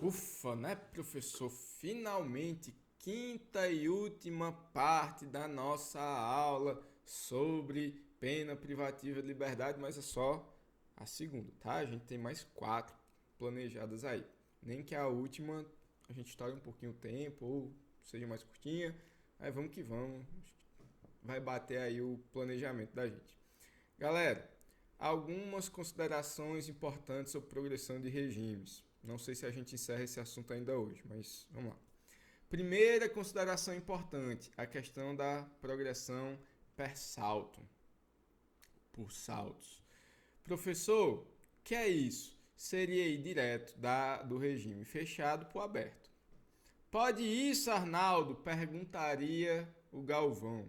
Ufa, né, professor? Finalmente, quinta e última parte da nossa aula sobre pena privativa de liberdade, mas é só a segunda, tá? A gente tem mais quatro planejadas aí. Nem que a última a gente estoure um pouquinho o tempo ou seja mais curtinha. Aí vamos que vamos. Vai bater aí o planejamento da gente. Galera, algumas considerações importantes sobre progressão de regimes. Não sei se a gente encerra esse assunto ainda hoje, mas vamos lá. Primeira consideração importante, a questão da progressão per salto, por saltos. Professor, o que é isso? Seria ir direto do regime fechado para o aberto. Pode isso, Arnaldo? Perguntaria o Galvão.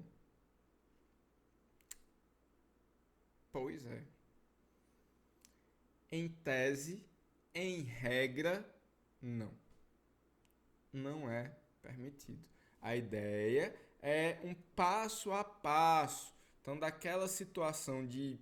Pois é. Em tese, em regra, não. Não é permitido. A ideia é um passo a passo. Então, daquela situação de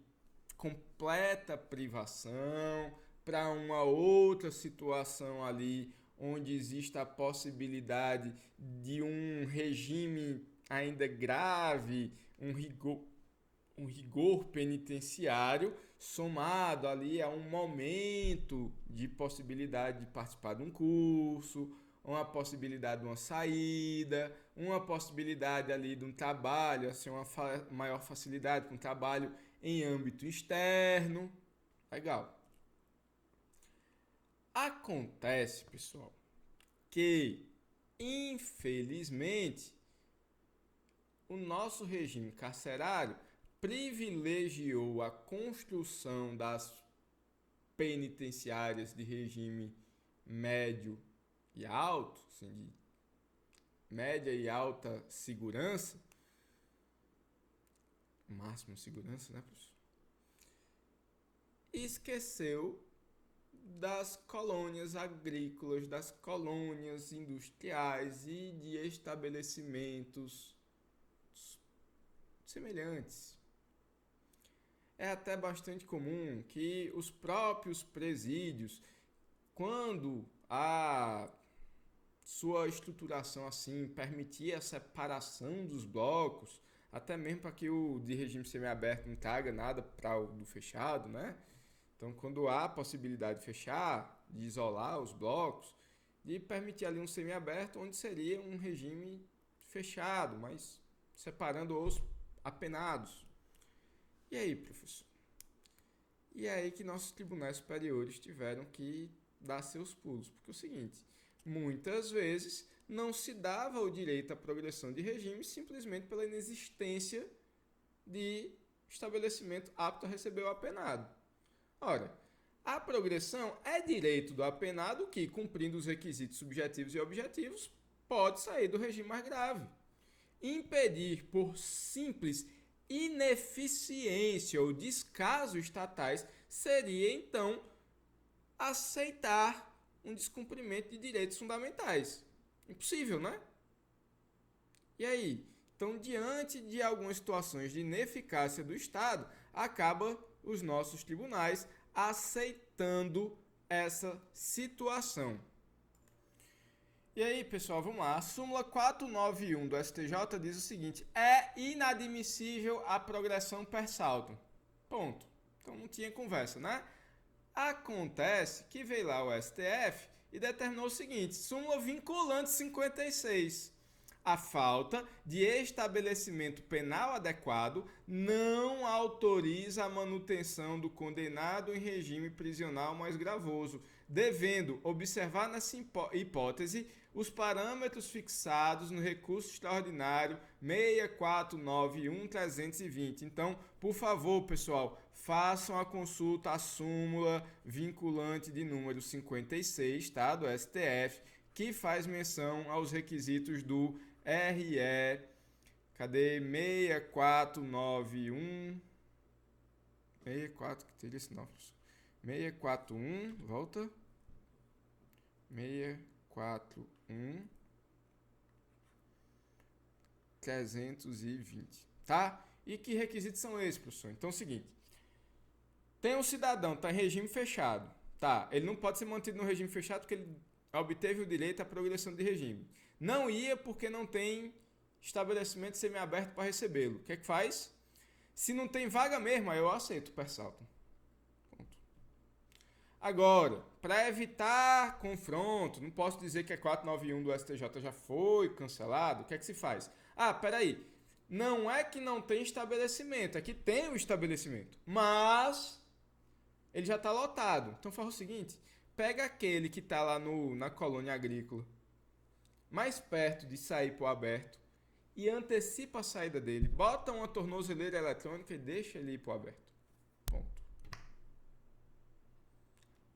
completa privação para uma outra situação ali onde existe a possibilidade de um regime ainda grave, um rigor penitenciário somado ali a um momento de possibilidade de participar de um curso, uma possibilidade de uma saída, uma possibilidade ali de um trabalho, assim, uma maior facilidade com trabalho em âmbito externo. Legal. Acontece, pessoal, que infelizmente o nosso regime carcerário privilegiou a construção das penitenciárias de regime médio e alto, assim, de média e alta segurança, máxima segurança, né, professor? E esqueceu das colônias agrícolas, das colônias industriais e de estabelecimentos semelhantes. É até bastante comum que os próprios presídios, quando a sua estruturação assim permitia a separação dos blocos, até mesmo para que o de regime semiaberto não traga nada para o do fechado, né? Então, quando há a possibilidade de fechar, de isolar os blocos, de permitir ali um semiaberto, onde seria um regime fechado, mas separando os apenados. E aí, professor? E é aí que nossos tribunais superiores tiveram que dar seus pulos. Porque é o seguinte, muitas vezes não se dava o direito à progressão de regime simplesmente pela inexistência de estabelecimento apto a receber o apenado. Ora, a progressão é direito do apenado que, cumprindo os requisitos subjetivos e objetivos, pode sair do regime mais grave. Impedir por simples ineficiência ou descaso estatais seria, então, aceitar um descumprimento de direitos fundamentais. Impossível, né? E aí? Então, diante de algumas situações de ineficácia do Estado, acaba os nossos tribunais aceitando essa situação. E aí, pessoal, vamos lá. A súmula 491 do STJ diz o seguinte: é inadmissível a progressão per salto. Ponto. Então não tinha conversa, né? Acontece que veio lá o STF e determinou o seguinte: súmula vinculante 56. A falta de estabelecimento penal adequado não autoriza a manutenção do condenado em regime prisional mais gravoso, devendo observar nessa hipótese os parâmetros fixados no recurso extraordinário 6491-320. Então, por favor, pessoal, façam a consulta à súmula vinculante de número 56, tá, do STF, que faz menção aos requisitos do RE, cadê? 6491. 64, que teria esse nome? 641, volta. 641 320, tá? E que requisitos são esses, professor? Então é o seguinte: tem um cidadão, tá em regime fechado, tá? Ele não pode ser mantido no regime fechado porque ele obteve o direito à progressão de regime. Não ia porque não tem estabelecimento semiaberto para recebê-lo. O que é que faz? Se não tem vaga mesmo, aí eu aceito o persaltum. Agora, para evitar confronto, não posso dizer que a 491 do STJ já foi cancelado, o que é que se faz? Ah, peraí, não é que não tem estabelecimento, é que tem um estabelecimento, mas ele já está lotado. Então faz o seguinte, pega aquele que está lá na colônia agrícola, mais perto de sair para o aberto, e antecipa a saída dele, bota uma tornozeleira eletrônica e deixa ele ir para o aberto. Ponto.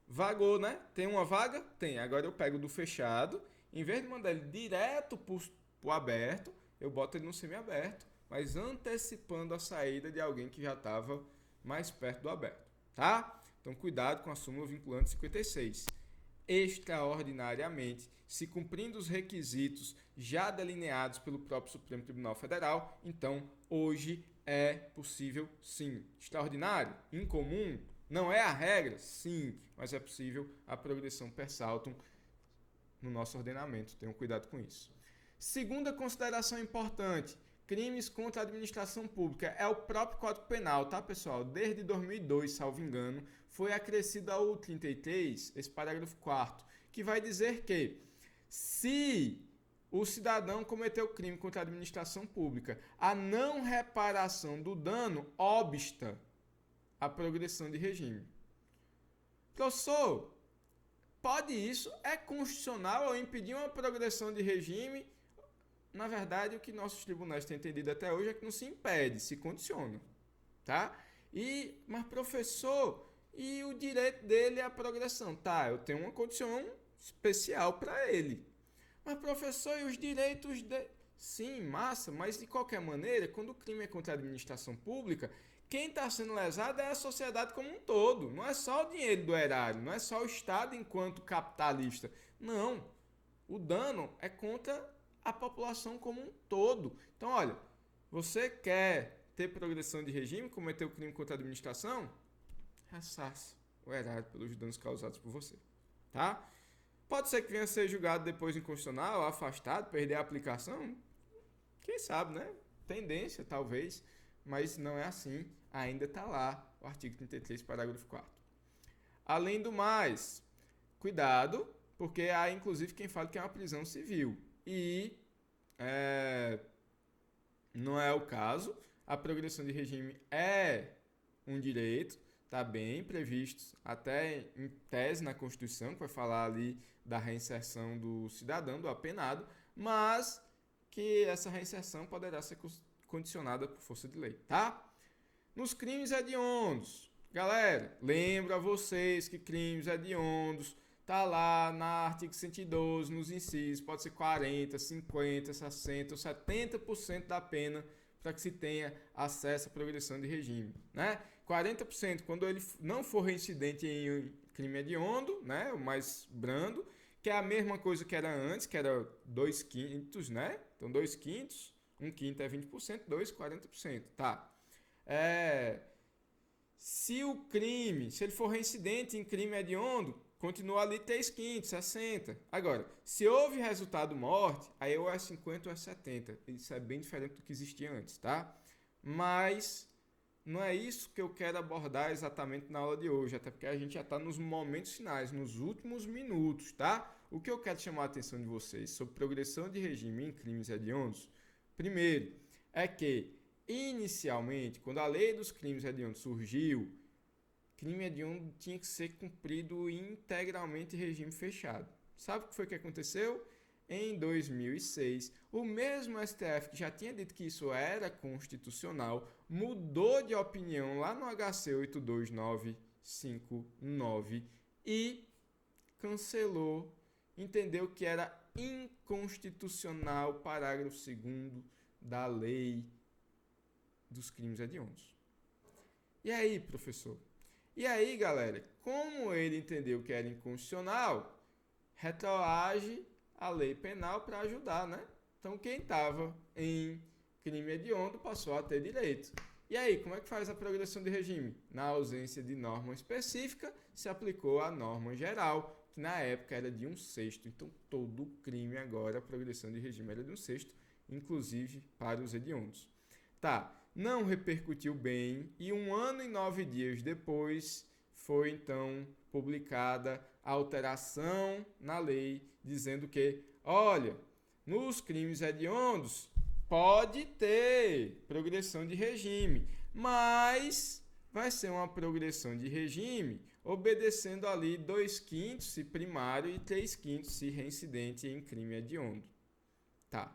Vagou, né? Tem uma vaga? Tem. Agora eu pego do fechado, em vez de mandar ele direto pro aberto, eu boto ele no semiaberto, mas antecipando a saída de alguém que já estava mais perto do aberto, tá? Então cuidado com a súmula vinculante 56. Extraordinariamente, se cumprindo os requisitos já delineados pelo próprio Supremo Tribunal Federal, então hoje é possível sim. Extraordinário? Incomum? Não é a regra? Sim, mas é possível a progressão per saltum no nosso ordenamento. Tenham cuidado com isso. Segunda consideração importante, crimes contra a administração pública. É o próprio Código Penal, tá, pessoal? Desde 2002, salvo engano, foi acrescido ao 33, esse parágrafo 4º, que vai dizer que se o cidadão cometeu crime contra a administração pública, a não reparação do dano obsta a progressão de regime. Professor, pode isso? É constitucional eu impedir uma progressão de regime? Na verdade, o que nossos tribunais têm entendido até hoje é que não se impede, se condiciona. Tá? Mas, professor, e o direito dele é a progressão? Tá, eu tenho uma condição especial para ele. Mas, professor, e os direitos dele? Sim, massa, mas de qualquer maneira, quando o crime é contra a administração pública, quem está sendo lesado é a sociedade como um todo. Não é só o dinheiro do erário, não é só o Estado enquanto capitalista. Não. O dano é contra a população como um todo. Então, olha, você quer ter progressão de regime, cometer o crime contra a administração? Ressarça o erário pelos danos causados por você. Tá? Pode ser que venha a ser julgado depois inconstitucional, afastado, perder a aplicação? Quem sabe, né? Tendência, talvez. Mas não é assim, ainda está lá o artigo 33, parágrafo 4º. Além do mais, cuidado, porque há inclusive quem fala que é uma prisão civil. E não é o caso, a progressão de regime é um direito, está bem previsto, até em tese na Constituição, que vai falar ali da reinserção do cidadão, do apenado, mas que essa reinserção poderá ser condicionada por força de lei, tá? Nos crimes hediondos, galera, lembro a vocês que crimes hediondos tá lá na artigo 112, nos incisos, pode ser 40, 50, 60 ou 70% da pena para que se tenha acesso à progressão de regime, né? 40% quando ele não for reincidente em crime hediondo, né? O mais brando, que é a mesma coisa que era antes, que era 2/5, né? Então 2/5, 1/5 é 20%, 2, 40%, tá? Se ele for reincidente em crime hediondo, continua ali 3/5, 60. Agora, se houve resultado morte, aí ou é 50 ou é 70. Isso é bem diferente do que existia antes, tá? Mas não é isso que eu quero abordar exatamente na aula de hoje, até porque a gente já está nos momentos finais, nos últimos minutos, tá? O que eu quero chamar a atenção de vocês sobre progressão de regime em crimes hediondos, primeiro, é que, inicialmente, quando a lei dos crimes hediondos surgiu, crime hediondo tinha que ser cumprido integralmente em regime fechado. Sabe o que foi que aconteceu? Em 2006, o mesmo STF que já tinha dito que isso era constitucional, mudou de opinião lá no HC 82959 e cancelou, entendeu que era inconstitucional o parágrafo 2º da lei dos crimes hediondos. E aí, professor? E aí, galera, como ele entendeu que era inconstitucional, retroage a lei penal para ajudar, né? Então, quem estava em crime hediondo passou a ter direito. E aí, como é que faz a progressão de regime? Na ausência de norma específica, se aplicou a norma geral, que na época era de 1/6. Então, todo crime agora, a progressão de regime era de 1/6, inclusive para os hediondos. Tá, não repercutiu bem e 1 ano e 9 dias depois foi então publicada a alteração na lei dizendo que, olha, nos crimes hediondos pode ter progressão de regime, mas vai ser uma progressão de regime obedecendo ali 2/5 se primário e 3/5 se reincidente em crime hediondo. Tá.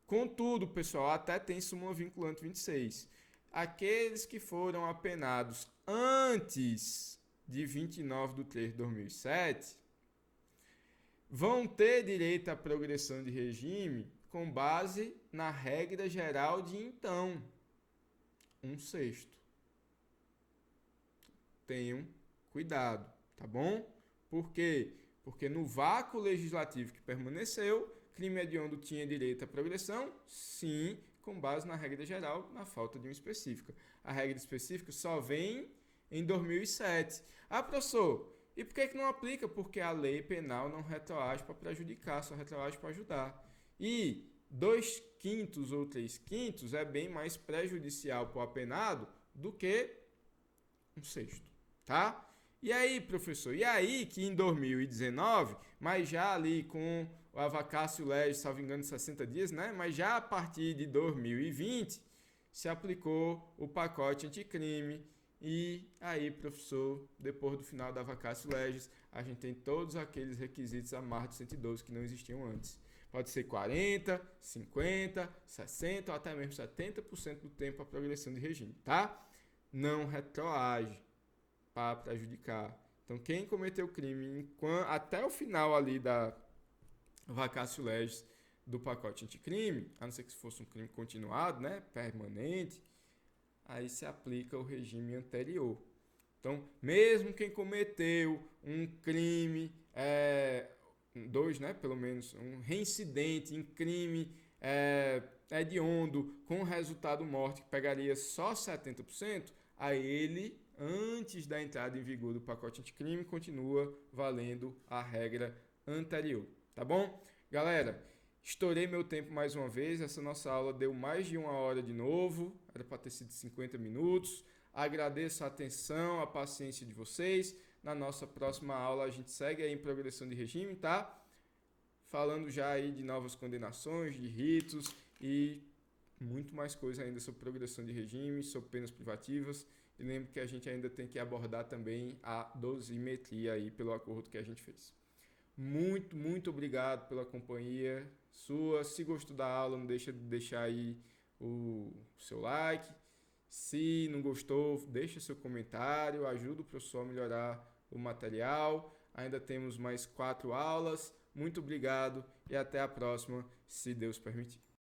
Contudo, pessoal, até tem súmula vinculante 26. Aqueles que foram apenados antes de 29/3/2007 vão ter direito à progressão de regime com base na regra geral de então, 1/6. Tenham cuidado, tá bom? Por quê? Porque no vácuo legislativo que permaneceu, crime hediondo tinha direito à progressão? Sim, com base na regra geral, na falta de uma específica. A regra específica só vem em 2007. Ah, professor, e por que não aplica? Porque a lei penal não retroage para prejudicar, só retroage para ajudar. E 2/5 ou 3/5 é bem mais prejudicial para o apenado do que 1/6, tá? E aí, professor? E aí que em 2019, mas já ali com a vacácio legis, salvo engano, 60 dias, né? Mas já a partir de 2020 se aplicou o pacote anticrime. E aí, professor, depois do final da vacácio legis, a gente tem todos aqueles requisitos a mais de 112 que não existiam antes. Pode ser 40, 50, 60 ou até mesmo 70% do tempo a progressão de regime, tá? Não retroage para prejudicar. Então, quem cometeu crime até o final ali da vacácio legis do pacote anticrime, a não ser que fosse um crime continuado, né, permanente, aí se aplica o regime anterior. Então, mesmo quem cometeu um crime, pelo menos, um reincidente em crime hediondo com resultado morte que pegaria só 70%, a ele, antes da entrada em vigor do pacote anticrime, continua valendo a regra anterior. Tá bom? Galera, estourei meu tempo mais uma vez. Essa nossa aula deu mais de 1 hora de novo. Era para ter sido 50 minutos. Agradeço a atenção, a paciência de vocês. Na nossa próxima aula a gente segue aí em progressão de regime, tá? Falando já aí de novas condenações, de ritos e muito mais coisa ainda sobre progressão de regime, sobre penas privativas. E lembre que a gente ainda tem que abordar também a dosimetria aí pelo acordo que a gente fez. Muito, muito obrigado pela companhia sua. Se gostou da aula, não deixa de deixar aí o seu like. Se não gostou, deixa seu comentário, ajuda o professor a melhorar o material. Ainda temos mais 4 aulas. Muito obrigado e até a próxima, se Deus permitir.